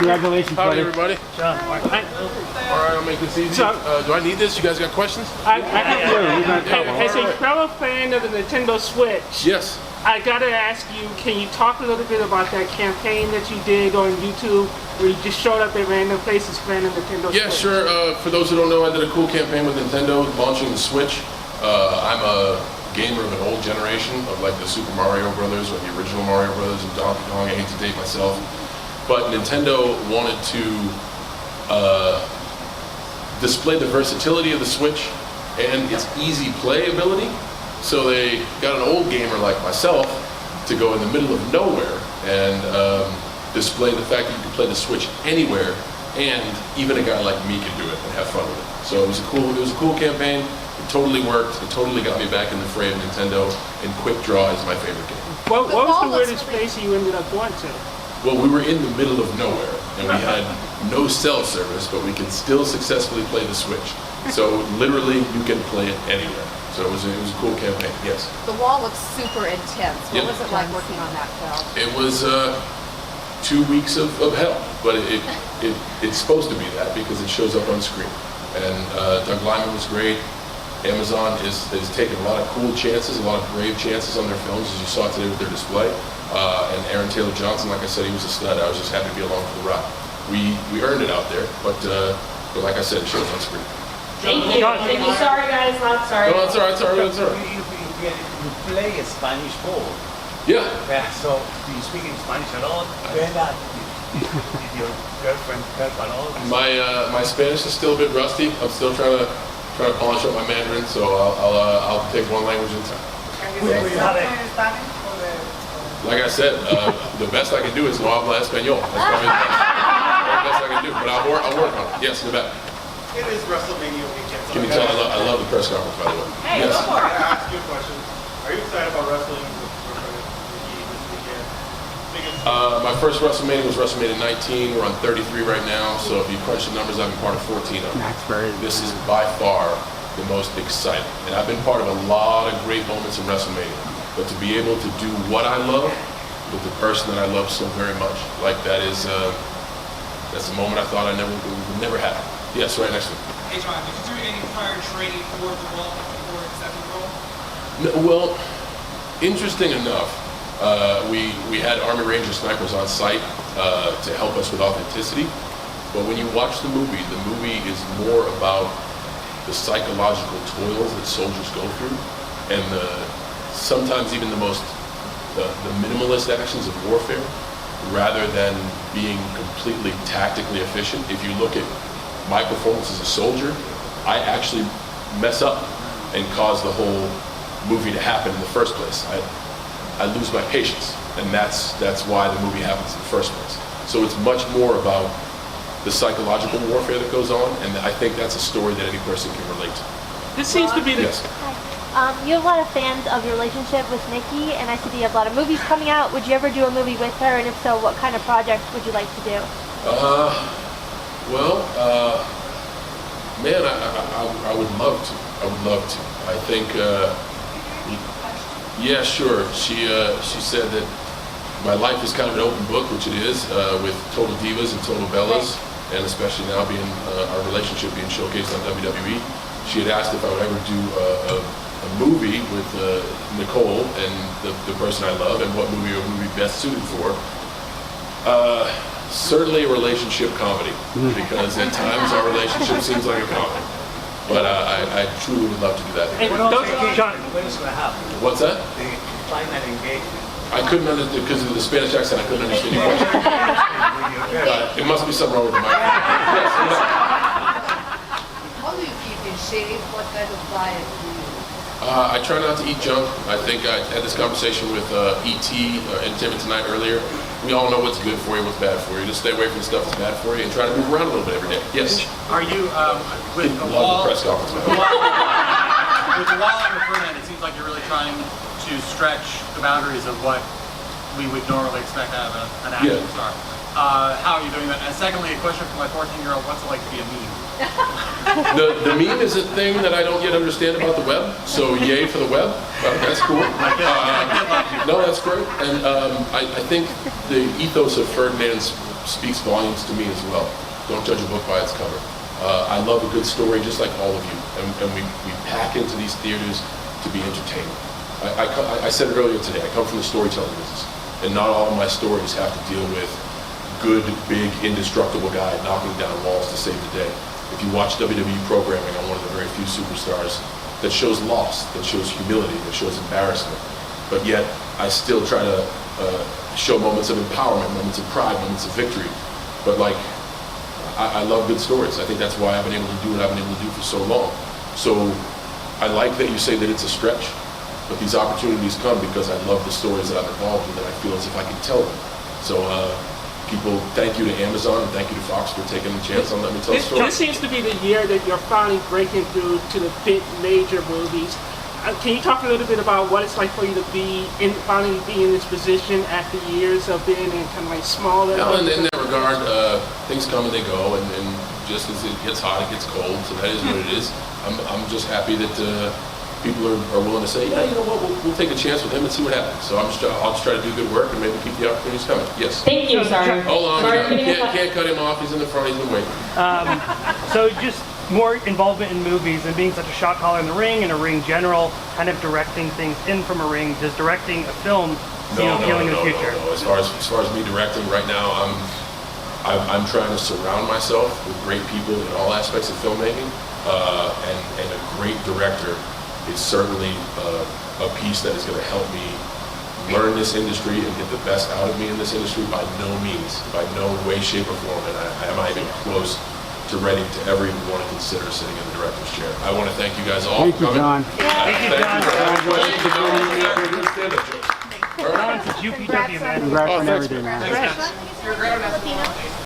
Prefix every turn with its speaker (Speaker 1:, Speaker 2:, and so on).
Speaker 1: Congratulations,
Speaker 2: Howdy,
Speaker 1: buddy.
Speaker 2: everybody.
Speaker 1: John.
Speaker 2: All right, I'll make this easy. Do I need this? You guys got questions?
Speaker 1: I we got a couple.
Speaker 3: As a fellow fan of the Nintendo Switch,
Speaker 2: Yes.
Speaker 3: I gotta ask you, can you talk a little bit about that campaign that you did on YouTube where you just showed up at random places playing the Nintendo Switch?
Speaker 2: Yeah, sure. For those who don't know, I did a cool campaign with Nintendo launching the Switch. I'm a gamer of an old generation of like the Super Mario Brothers or the original Mario Brothers and Donkey Kong. I hate to date myself. But Nintendo wanted to display the versatility of the Switch and its easy playability. So they got an old gamer like myself to go in the middle of nowhere and display the fact that you can play the Switch anywhere, and even a guy like me can do it and have fun with it. So it was a cool campaign. It totally worked. It totally got me back in the fray of Nintendo. And Quick Draw is my favorite game.
Speaker 3: What was the weirdest place you ended up going to?
Speaker 2: Well, we were in the middle of nowhere, and we had no cell service, but we could still successfully play the Switch. So literally, you can play it anywhere. So it was a cool campaign. Yes.
Speaker 4: The wall looks super intense. What was it like working on that film?
Speaker 2: It was 2 weeks of hell, but it's supposed to be that because it shows up on screen. And Doug Liman was great. Amazon is taking a lot of cool chances, a lot of brave chances on their films, as you saw today with their display. And Aaron Taylor Johnson, like I said, he was a stud. I was just happy to be along for the ride. We earned it out there, but like I said, it shows on screen.
Speaker 5: Thank you. Sorry, guys. Not sorry.
Speaker 2: No, it's all right. It's all right. It's all right.
Speaker 6: You play a Spanish ball.
Speaker 2: Yeah.
Speaker 6: So do you speak in Spanish at all? Did your girlfriend help at all?
Speaker 2: My Spanish is still a bit rusty. I'm still trying to polish up my Mandarin, so I'll take one language at a time. Like I said, the best I can do is no habla español. That's probably the best I can do, but I'll work on it. Yes, in the back.
Speaker 7: It is Wrestlemania weekend. So
Speaker 2: Can you tell I love the press conference, by the way.
Speaker 5: Hey,
Speaker 2: Yes.
Speaker 5: go for it.
Speaker 7: I ask you a question. Are you excited about wrestling this weekend?
Speaker 2: My first WrestleMania was WrestleMania 19. We're on 33 right now, so if you crunch the numbers, I've been part of 14 of them.
Speaker 1: That's very.
Speaker 2: This is by far the most exciting, and I've been part of a lot of great moments in WrestleMania. But to be able to do what I love with the person that I love so very much, like that's a moment I thought would never happen. Yes, right next to me.
Speaker 8: Hey John, did you do any prior training for the role before accepting the role?
Speaker 2: No, well, interesting enough, we had Army Ranger snipers on site to help us with authenticity. But when you watch the movie is more about the psychological toils that soldiers go through, and sometimes even the minimalist actions of warfare, rather than being completely tactically efficient. If you look at my performance as a soldier, I actually mess up and cause the whole movie to happen in the first place. I lose my patience, and that's why the movie happens in the first place. So it's much more about the psychological warfare that goes on, and I think that's a story that any person can relate to.
Speaker 3: This seems to be the...
Speaker 2: Yes.
Speaker 9: You have a lot of fans of your relationship with Nikki, and I see you have a lot of movies coming out. Would you ever do a movie with her, and if so, what kind of project would you like to do?
Speaker 2: Man, I would love to. I would love to. I think, yeah, sure. She said that my life is kind of an open book, which it is, with Total Divas and Total Bellas, and especially now being our relationship being showcased on WWE. She had asked if I would ever do a movie with Nicole and the person I love, and what movie would be best suited for. Certainly a relationship comedy, because at times our relationship seems like a comedy. But I truly would love to do that.
Speaker 3: John,
Speaker 6: When is it going to happen?
Speaker 2: What's that?
Speaker 6: The final engagement.
Speaker 2: I couldn't understand, because of the Spanish accent, I couldn't understand your question. It must be something wrong with the microphone. Yes.
Speaker 4: How do you keep in shape? What kind of diet do you use?
Speaker 2: I try not to eat junk. I think I had this conversation with E.T. Entertainment Tonight earlier. We all know what's good for you, what's bad for you. Just stay away from the stuff that's bad for you and try to move around a little bit every day. Yes?
Speaker 8: Are you with the
Speaker 2: Love
Speaker 8: wall?
Speaker 2: the press conference.
Speaker 8: With the wall on your front end, it seems like you're really trying to stretch the boundaries of what we would normally expect out of an action star. How are you doing that? And secondly, a question for my 14-year-old: what's it like to be a meme?
Speaker 2: The meme is a thing that I don't yet understand about the web, so yay for the web. That's cool. No, that's great. And I think the ethos of Ferdinand's speaks volumes to me as well. Don't judge a book by its cover. I love a good story just like all of you, and we pack into these theaters to be entertained. I said it earlier today, I come from the storytelling business, and not all of my stories have to deal with good, big, indestructible guy knocking down walls to save the day. If you watch WWE programming, I'm one of the very few superstars that shows loss, that shows humility, that shows embarrassment. But yet, I still try to show moments of empowerment, moments of pride, moments of victory. But like, I love good stories. I think that's why I've been able to do what I've been able to do for so long. So I like that you say that it's a stretch, but these opportunities come because I love the stories that I'm involved in, that I feel as if I can tell them. So people, thank you to Amazon and thank you to Fox for taking the chance on letting me tell the story.
Speaker 3: This seems to be the year that you're finally breaking through to the big major movies. Can you talk a little bit about what it's like for you to finally be in this position after years of being in kind of like smaller?
Speaker 2: Well, in that regard, things come and they go, and just as it gets hot, it gets cold. So that is what it is. I'm just happy that people are willing to say, yeah, you know what, we'll take a chance with him and see what happens. So I'll just try to do good work and maybe keep the opportunities coming. Yes.
Speaker 5: Thank you, sorry.
Speaker 2: Hold on,
Speaker 5: Sorry for getting
Speaker 2: can't cut him off. He's in the front. He's been waiting.
Speaker 10: So just more involvement in movies and being such a shot caller in the ring and a ring general, kind of directing things in from a ring. Does directing a film seem appealing in the future?
Speaker 2: No. As far as me directing right now, I'm trying to surround myself with great people in all aspects of filmmaking, and a great director is certainly a piece that is going to help me learn this industry and get the best out of me in this industry. By no means, by no way, shape, or form, and I'm not even close to ready to ever even want to consider sitting in the director's chair. I want to thank you guys all
Speaker 1: Thank
Speaker 2: for
Speaker 1: you,
Speaker 2: coming.
Speaker 1: John.
Speaker 10: Thank you, John.
Speaker 2: Congratulations.
Speaker 10: Ron, it's a UPW, man.
Speaker 1: Congrats on
Speaker 2: thanks,
Speaker 1: everything, man.
Speaker 8: Thanks, guys. You're a great